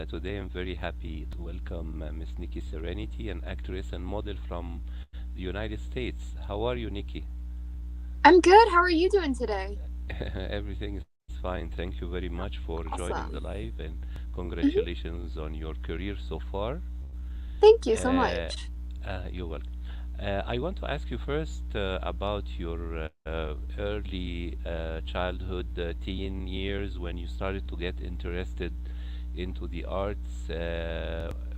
today I'm very happy to welcome Miss Nikki Serenity, an actress and model from the United States. How are you, Nikki? I'm good. How are you doing today? Everything is fine. Thank you very much for joining the Awesome. live, and hmm congratulations on your career so far. Thank you so Uh, much. you're welcome. I want to ask you first about your early childhood, teen years when you started to get interested into the arts.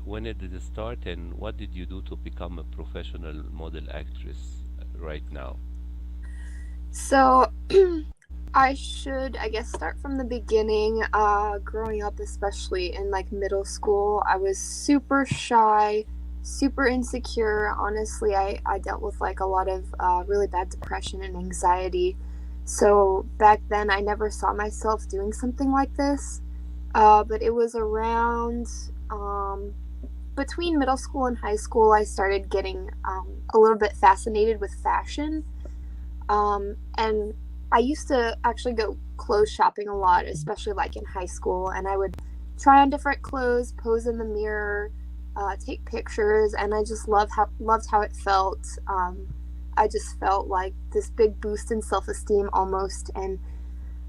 When did it start, and what did you do to become a professional model actress right now? So, I should, I guess, start from the beginning. Growing up, especially in like middle school, I was super shy, super insecure. Honestly, I dealt with like a lot of really bad depression and anxiety. So, back then, I never saw myself doing something like this. But it was around between middle school and high school, I started getting a little bit fascinated with fashion. And I used to actually go clothes shopping a lot, especially like in high school. And I would try on different clothes, pose in the mirror, take pictures, and I just loved how it felt. I just felt like this big boost in self esteem almost, and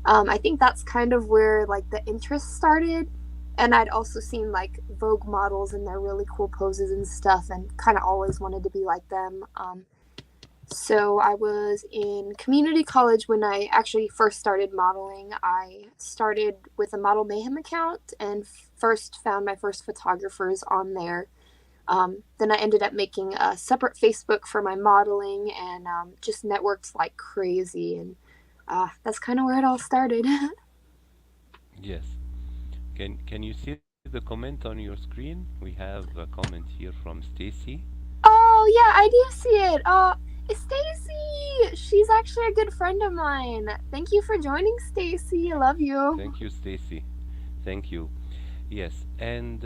I think that's kind of where like the interest started. And I'd also seen like Vogue models and their really cool poses and stuff, and kind of always wanted to be like them. So I was in community college when I actually first started modeling. I started with a Model Mayhem account and first found my first photographers on there. Then I ended up making a separate Facebook for my modeling and just networked like crazy. And that's kind of where it all started. Yes. Can you see the comment on your screen? We have a comment here from Stacy. Oh yeah, I do see it. It's Stacy. She's actually a good friend of mine. Thank you for joining, Stacy. I love you. Thank you, Stacy. Thank you. Yes, and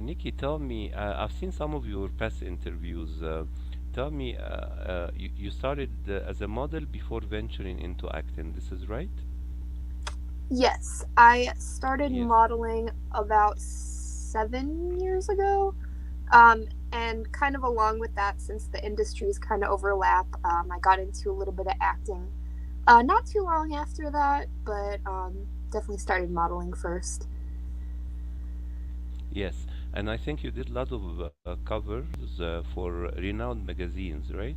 Nikki, tell me, I've seen some of your past interviews. Tell me, you started as a model before venturing into acting. This is right? Yes, I started Yes. modeling about 7 years ago. And kind of along with that, since the industries kind of overlap, I got into a little bit of acting. Not too long after that, but definitely started modeling first. Yes, and I think you did a lot of covers for renowned magazines, right?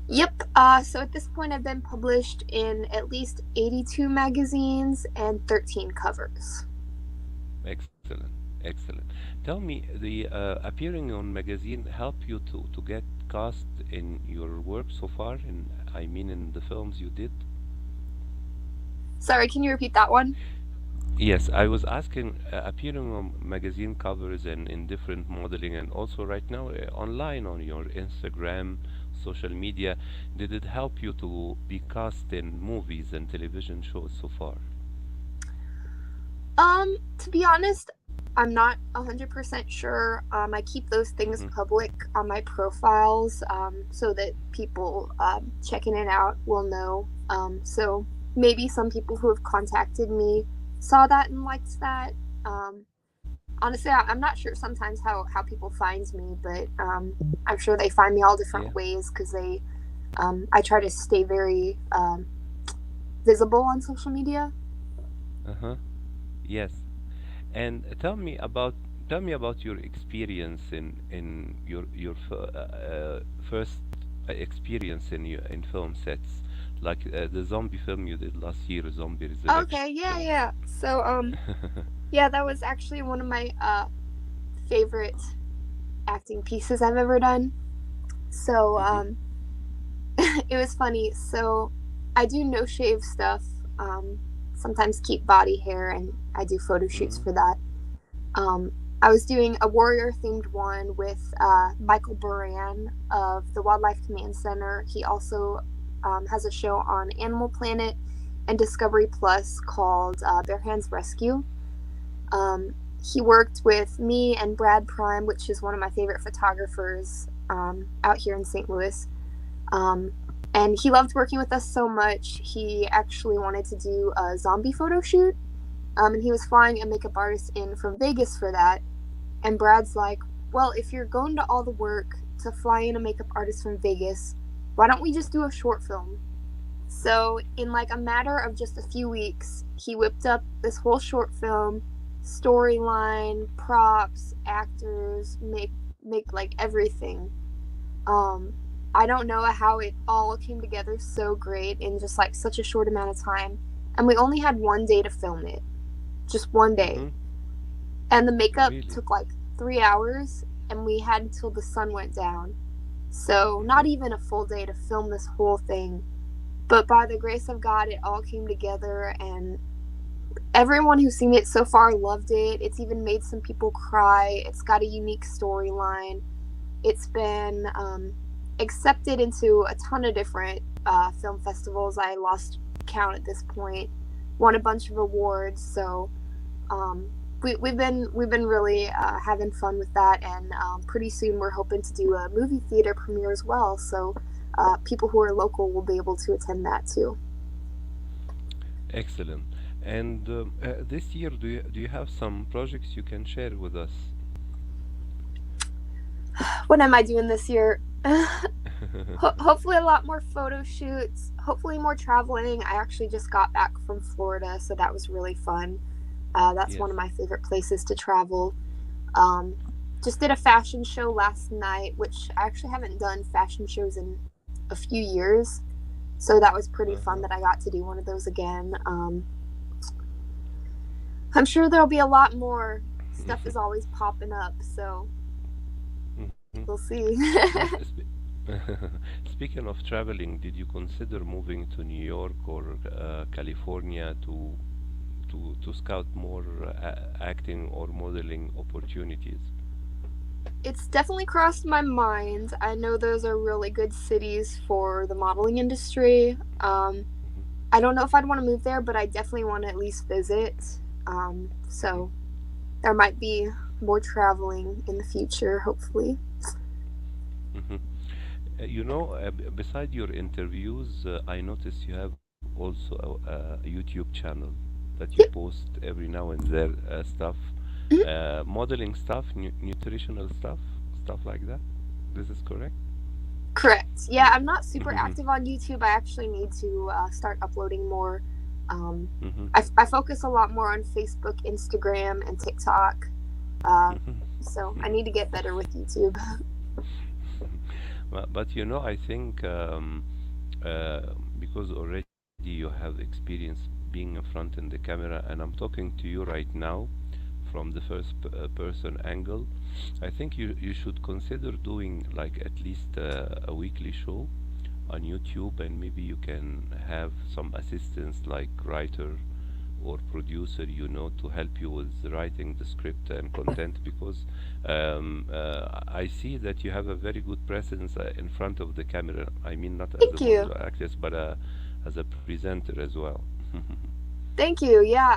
Yep. So at this point, I've been published in at least 82 magazines and 13 covers. Excellent, excellent. Tell me, the appearing on magazine help you to get cast in your work so far, in I mean in the films you did? Sorry, can you repeat that one? Yes, I was asking, appearing on magazine covers and in different modeling, and also right now online on your Instagram, social media, did it help you to be cast in movies and television shows so far? To be honest, I'm not 100% sure. I keep those things Mm-hmm. public on my profiles so that people checking it out will know. So maybe some people who have contacted me saw that and liked that. Um, Honestly, I'm not sure sometimes how people find me, but I'm sure they find me all Yeah. different ways because I try to stay very visible on social media. Uh-huh. Yes. And tell me about your experience in your first experience in film sets, like the zombie film you did last year, Zombie Okay, Resurrection. yeah. So yeah, that was actually one of my favorite acting pieces I've ever done. So Mm-hmm. it was funny. So I do no shave stuff. Sometimes keep body hair, and I do photo shoots Mm-hmm. for that. Um, I was doing a warrior themed one with Michael Buran of the Wildlife Command Center. He also has a show on Animal Planet and Discovery Plus called Bare Hands Rescue. Um, he worked with me and Brad Prime, which is one of my favorite photographers out here in St. Louis. Um, and he loved working with us so much, he actually wanted to do a zombie photo shoot. And he was flying a makeup artist in from Vegas for that. And Brad's like, well, if you're going to all the work to fly in a makeup artist from Vegas, why don't we just do a short film? So, in like a matter of just a few weeks, he whipped up this whole short film, storyline, props, actors, make like everything. Um, I don't know how it all came together so great in just like such a short amount of time. And we only had one day to film it, just one day. Mm-hmm. And the makeup Really? took like 3 hours, and we had until the sun went down. So, Mm-hmm. not even a full day to film this whole thing. But by the grace of God, it all came together, and everyone who's seen it so far loved it. It's even made some people cry. It's got a unique storyline. It's been accepted into a ton of different film festivals. I lost count at this point. Won a bunch of awards. So um, we've been really having fun with that, and pretty soon we're hoping to do a movie theater premiere as well. So people who are local will be able to attend that too. Excellent. And this year, do you have some projects you can share with us? What am I doing this year? Hopefully, a lot more photo shoots. Hopefully, more traveling. I actually just got back from Florida, so that was really fun. That's Yes. one of my favorite places to travel. Um, just did a fashion show last night, which I actually haven't done fashion shows in a few years. So that was pretty fun Uh-huh. that I got to do one of those again. I'm sure there'll be a lot more. Stuff is always popping up, so Mhm. we'll see. Yes. Speaking of traveling, did you consider moving to New York or California to scout more acting or modeling opportunities? It's definitely crossed my mind. I know those are really good cities for the modeling industry. Mhm. I don't know if I'd want to move there, but I definitely want to at least visit. So there might be more traveling in the future, hopefully. Mhm. Beside your interviews, I noticed you have also a YouTube channel that you Yep. post every now and then stuff, Mhm. modeling stuff, nutritional stuff, stuff like that. This is correct? Correct. Yeah, Ye- I'm not super Mhm. active on YouTube. I actually need to start uploading more. Um, Mhm. I focus a lot more on Facebook, Instagram, and TikTok. Uh, so I need to get better with YouTube. But I think because already you have experience being in front in the camera, and I'm talking to you right now from the first person angle, I think you should consider doing like at least a weekly show on YouTube, and maybe you can have some assistants like writer or producer, to help you with writing the script and content, because I see that you have a very good presence in front of the camera. I mean, not as a Thank model you. or actress, but as a presenter as well. Thank you. Yeah,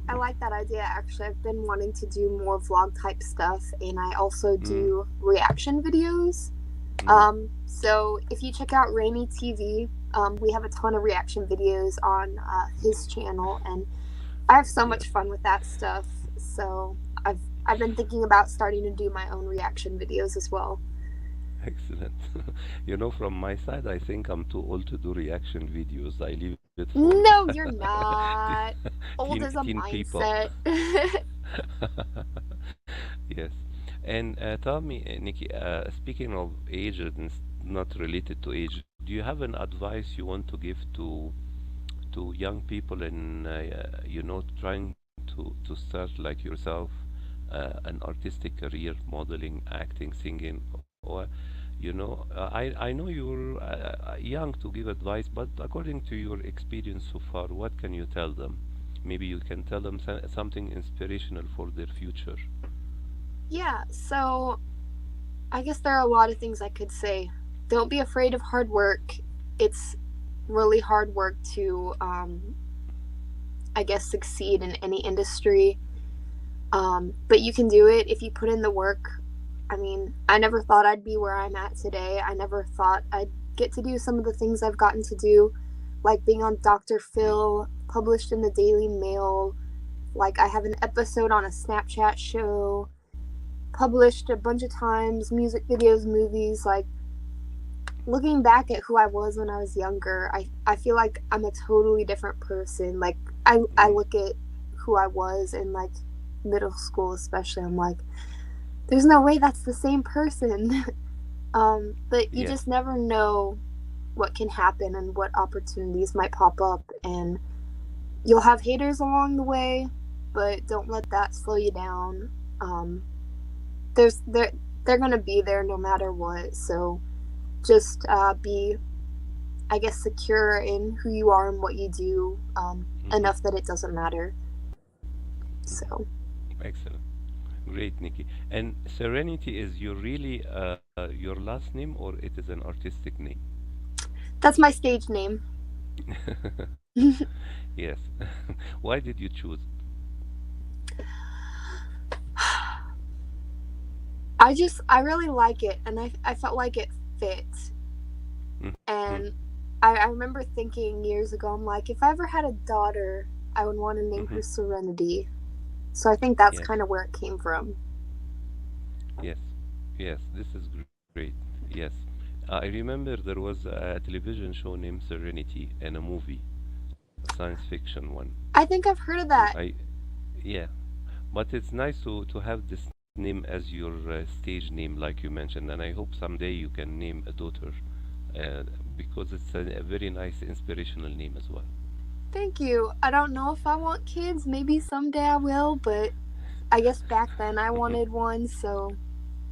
I like that idea actually. I've been wanting to do more vlog type stuff, and I also Mm, do reaction videos. mm, So if you check out Rainy TV, we have a ton of reaction videos on his channel, and I have so yes, much fun with that stuff. So I've been thinking about starting to do my own reaction videos as well. excellent. From my side, I think I'm too old to do reaction videos. I leave it for No, you're te- not. Old teen as a people. mindset. Yes. And tell me, Nikki, speaking of age and not related to age, do you have an advice you want to give to young people in trying to start like yourself, an artistic career, modeling, acting, singing, or I know you're young to give advice, but according to your experience so far, what can you tell them? Maybe you can tell them something inspirational for their future. Yeah, so I guess there are a lot of things I could say. Don't be afraid of hard work. It's really hard work to, I guess, succeed in any industry. But you can do it if you put in the work. I mean, I never thought I'd be where I'm at today. I never thought I'd get to do some of the things I've gotten to do, like being on Dr. Mm, Phil, published in the Daily Mail, Like, I have an episode on a Snapchat show, published a bunch of times, music videos, movies. Like, looking back at who I was when I was younger, I feel like I'm a totally different person. Like, I Mm, look at who I was in, like, middle school, especially. I'm like, there's no way that's the same person. But you yes. just never know what can happen and what opportunities might pop up, and you'll have haters along the way, but don't let that slow you down. Um, there's they're gonna be there no matter what. So just be, I guess, secure in who you are and what you do, Hmm. enough that it doesn't matter. So Excellent. Great, Nikki. And Serenity is your really your last name or it is an artistic name? that's my stage name. Yes. Why did you choose? I really like it, and I felt like it fit. Mm-hmm. And I remember thinking years ago, I'm like, if I ever had a daughter, I would want to name Mm-hmm. her Serenity. So I think that's Yes. kind of where it came from. Yes. Yes. This is great. Yes. I remember there was a television show named Serenity and a movie, a science fiction one. I think I've heard of that. I Yeah, but it's nice to have this name as your stage name, like you mentioned, and I hope someday you can name a daughter, uh, because it's a very nice inspirational name as well. Thank you. I don't know if I want kids. Maybe someday I will, but I guess back then I Mhm. wanted one, so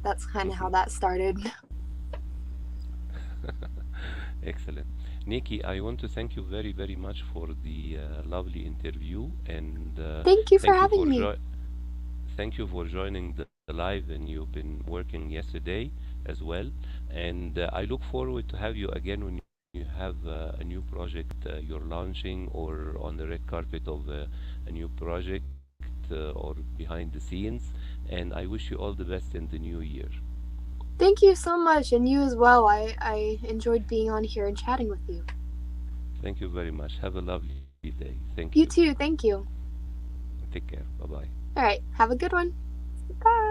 that's kind of Mhm. how that started. Excellent. Nikki, I want to thank you very, very much for the lovely interview, and Thank you for thank you having for me. joining the live, and you've been working yesterday as well. And I look forward to have you again when you have a new project you're launching, or on the red carpet of a new project, or behind the scenes. And I wish you all the best in the new year. Thank you so much, and you as well. I enjoyed being on here and chatting with you. Thank you very much. Have a lovely day. Thank you. You too. Thank you. Take care. Bye bye. All right. Have a good one. Bye.